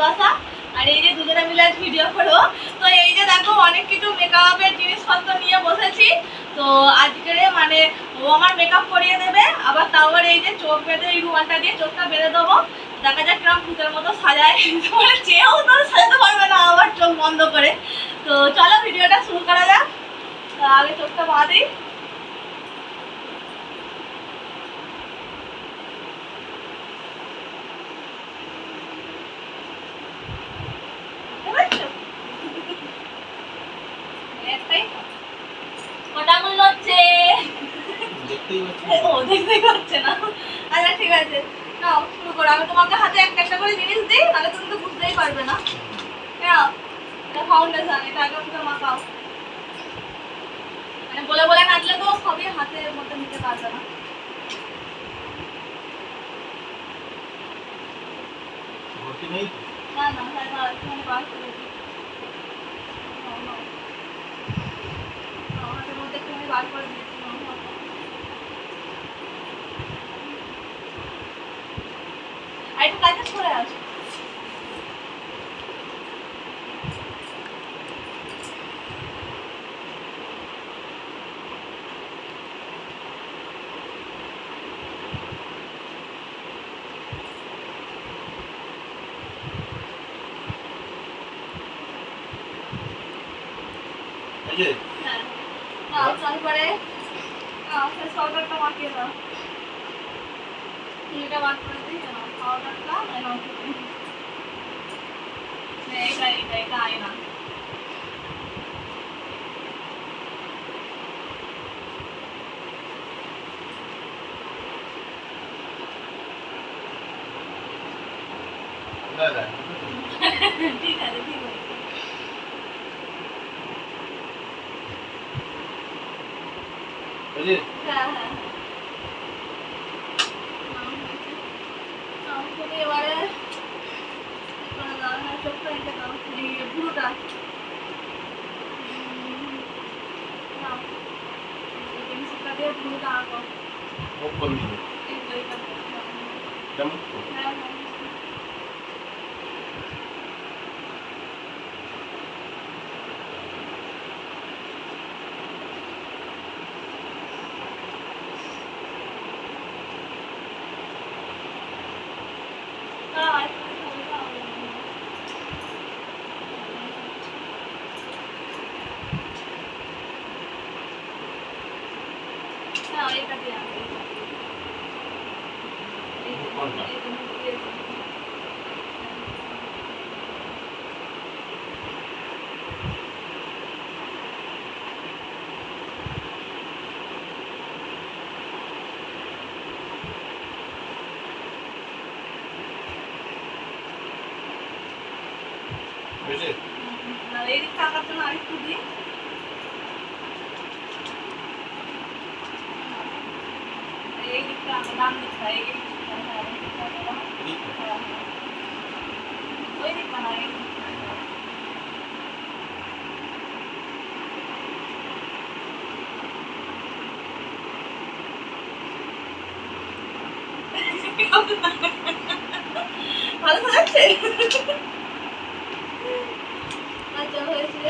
ভালোবাসা। আর এই যে দুজনে মিলে আজ ভিডিও করবো, তো এই যে দেখো অনেক কিছু মেকআপের জিনিসপত্র নিয়ে বসেছি। তো আজকে মানে ও আমার মেকআপ করিয়ে দেবে, আবার তাও আবার এই যে চোখ বেঁধে এই রুমালটা দিয়ে চোখটা বেঁধে দেবো। দেখা যাক কিরম ভূতের মতো সাজায়, মানে চেয়েও তো সাজাতে পারবে না আবার চোখ বন্ধ করে। তো চলো ভিডিওটা শুরু করা যাক। আগে চোখটা বাঁধি। কটা মূল্য হচ্ছে ও দেখতেই পাচ্ছে না। আচ্ছা ঠিক আছে, নাও শুরু করো। আমি তোমাকে হাতে একটা একটা করে জিনিস দিই, তাহলে তুমি তো বুঝতেই পারবে না। নাও, এটা ফাউন্ডেশন, এটা আগে মুখে মাখাও। মানে বলে বলে নাচলে তো সবই হাতের মধ্যে নিতে পারবে না। না না, তাই না, একটুখানি বার করে দিই। হাতের মধ্যে একটুখানি বার করে দিয়েছি। আর একটু কাছে সরে আসো। হ্যাঁ, নাও তারপরে পাউডারটা মাখিয়ে দাও। চুলটা বার করে দিই, পাউডারটা এটা আয়না। ঠিক আছে, ঠিক আছে। হ্যাঁ হ্যাঁ, তুমি এবারে চোখটা এঁকে দাও, পুরোটা পেন্সিলটা দিয়ে পুরোটা আঁকো। হ্যাঁ হ্যাঁ, এটা দিয়ে আঁকো। আর এই দিকটা আঁকার জন্য আরেকটু দিই। এই দিকটা আঁকো, ডান দিকটা, এই দিকটা, হ্যাঁ এই দিকটা আঁকো। হ্যাঁ, ওই দিকটা না, এই দিকটা। ভালো থাকছে। আচ্ছা হয়েছে।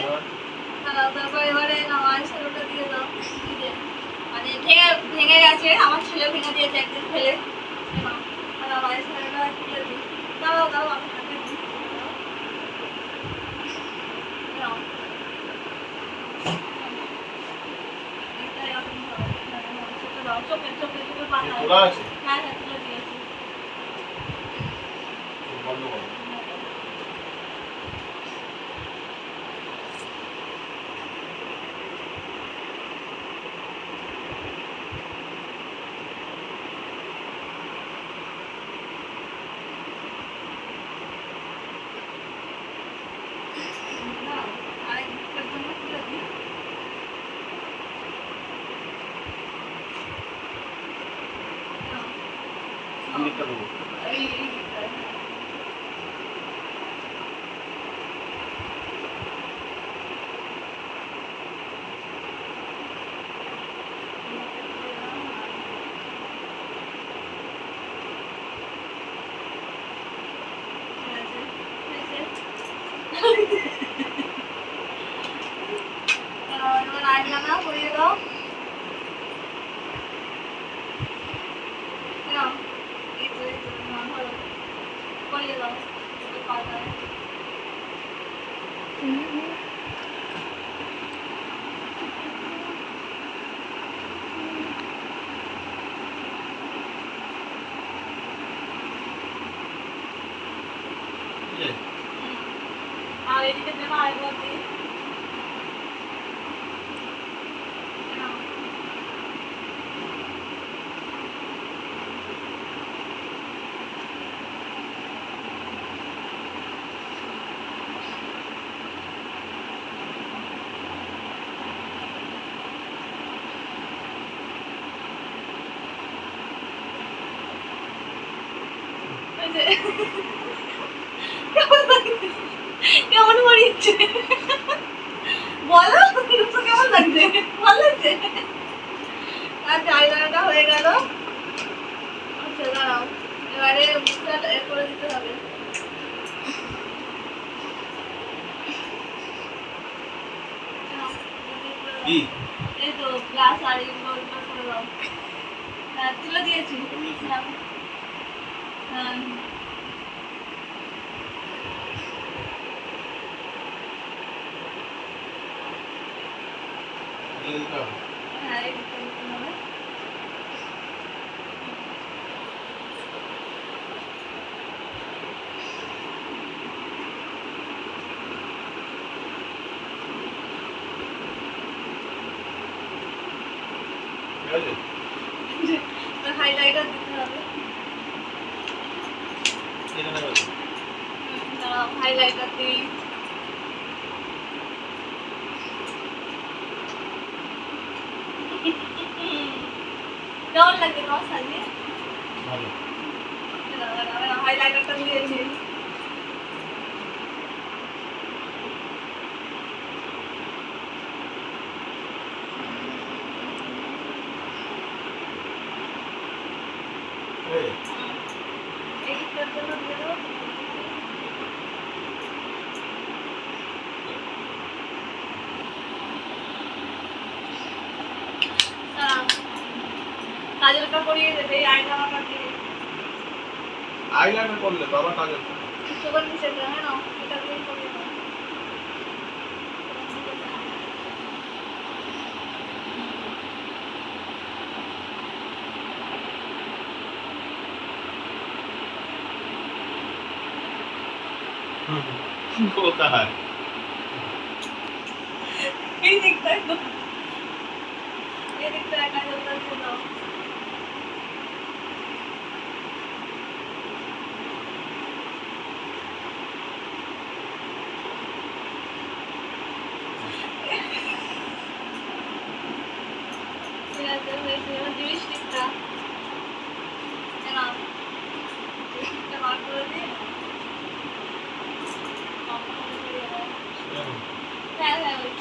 তারপর এবারে আইশ্যাডোটা দিয়ে দাও। মানে ভেঙে গেছে, আমার ছেলে ভেঙে দিয়েছে একদিন ফেলে। আইশ্যাডোটা তুলে দিই। দাও দাও, আমি হাতে দিই। দাও। এটাই এখন দাও, চোখে চোখে চোখে পাতা। হ্যাঁ হ্যাঁ, তুলে দিয়েছি। আরেকটার জন্য তুলে দিই। এই আর এদিকে দেবো আরেকবার দিই। কেমন মরিচ্ছে বলো, কেমন লাগছে? ভালো লাগছে। আচ্ছা আইলাইনারটা হয়ে গেল। আচ্ছা দাঁড়াও, এবারে মুখটা করে দিতে হবে। এই তো গ্লাস আর এইগুলো করে দাও। হ্যাঁ তুলে দিয়েছি। হ্যাঁ হ্যাঁ এই হবে। হাইলাইটার দিতে হবে। হাইলাইটার দিই। কেমন লাগে তোমার সাজিয়ে? হাইলাইটারটা দিয়েছি। এডিটটার জন্য দিয়ে দেবো। কাজলটা করিয়ে দেবে, আইলাইনারটা দিয়ে। আইলাইনার করলে বাবা কাজল সুগার মিশে যায় না, এটা দিয়ে করিয়ে দাও। কোথায় এই দিকটায় তো, এই দিকটায় কাজলটা দিয়ে দাও। ঠিক আছে হয়েছে, এবার জিনিসটা না জিনিসটা বার করে দিয়ে হ্যাঁ হ্যাঁ ওই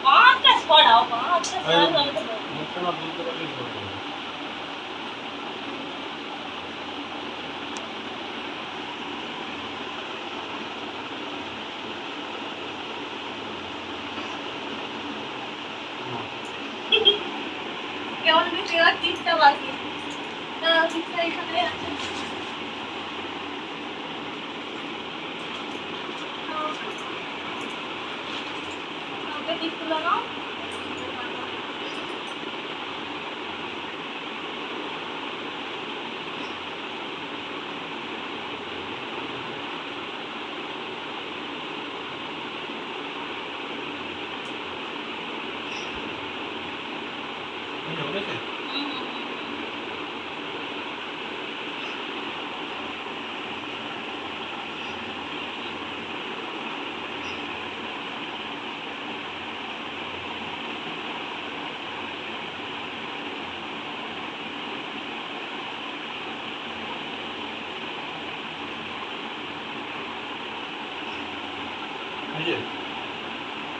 পাঁচটা পড়াও, পাঁচটা পড়াও তো মুখটা না বলতে পারলেই হবে। কেমন দিচ্ছে এবার টিপটা বাকি। টিপটা এখানে আছে। ওকে টিপ তুলে নাও।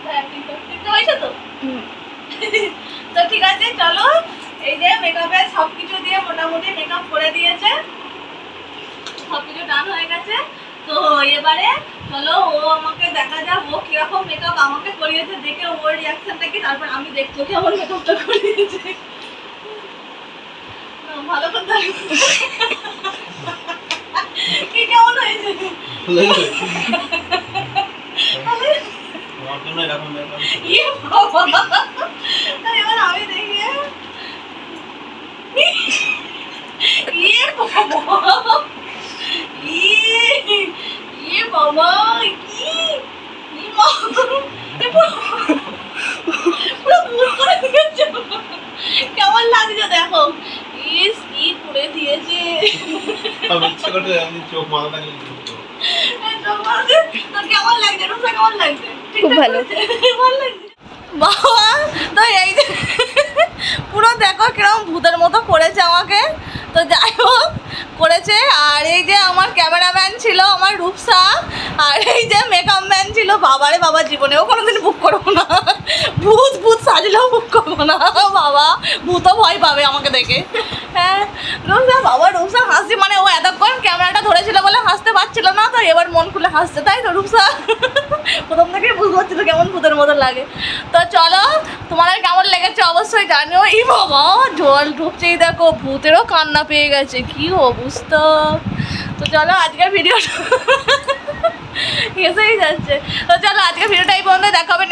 হ্যাঁ টিপটা হয়েছে তো। তো ঠিক আছে চলো, এই যে মেকআপে সবকিছু দিয়ে মোটামুটি মেকআপ করে দিয়েছে, সবকিছু ডান হয়ে গেছে। তো এবারে চলো ও আমাকে দেখা কিরকম মেকআপ আমাকে করিয়েছে দেখে ওর রিয়াকশনটা কি, তারপর আমি দেখবো কেমন মেকআপটা করিয়েছে। না, ভালো কথা কি কেমন হয়েছে? তোমার জন্য এরকম ব্যাপার। ইয়ে বাবা, এবার আমি দেখি ইয়ে বাবা, ইয়ে বাবা, কি মা, পুরো ভূত করে দিয়েছে। কেমন লাগছে দেখো, ইস কি করে দিয়েছে। আমি ইচ্ছে করতে আমি চোখ মাথা নিয়ে ঘুরবো। তো কেমন লাগছে রূপসা, কেমন লাগছে? খুব ভালো। ভালো লাগছে বাবা। তো এই যে পুরো দেখো কিরকম ভূতের মতো করেছে আমাকে। তো যাই হোক করেছে। আর এই যে আমার ক্যামেরাম্যান ছিল আমার রূপসা, আর এই যে মেকআপ ম্যান ছিল বাবারে বাবা, জীবনেও কোনোদিন বুক করবো না, ভূত ভূত সাজলেও বুক করবো না বাবা, ভূতও ভয় পাবে আমাকে দেখে। হ্যাঁ রূপসা, বাবা রূপসা হাসি, মানে ও এতক্ষণ ক্যামেরাটা ধরেছিল বলে হাসতে পারছিল না, তো এবার মন খুলে হাসছে, তাই তো রূপসা? প্রথম থেকেই বুঝতে পারছিল কেমন ভূতের মতো লাগে। তো চলো তোমাদের কেমন লেগেছে অবশ্যই জানিও। এই বাবা জল ঢুকছেই দেখো, ভূতেরও কান্না পেয়ে গেছে, কি অবস্থা। তো চলো আজকের ভিডিওটা এসেই যাচ্ছে। তো চলো আজকের ভিডিওটা এই পর্যন্ত, দেখা হবে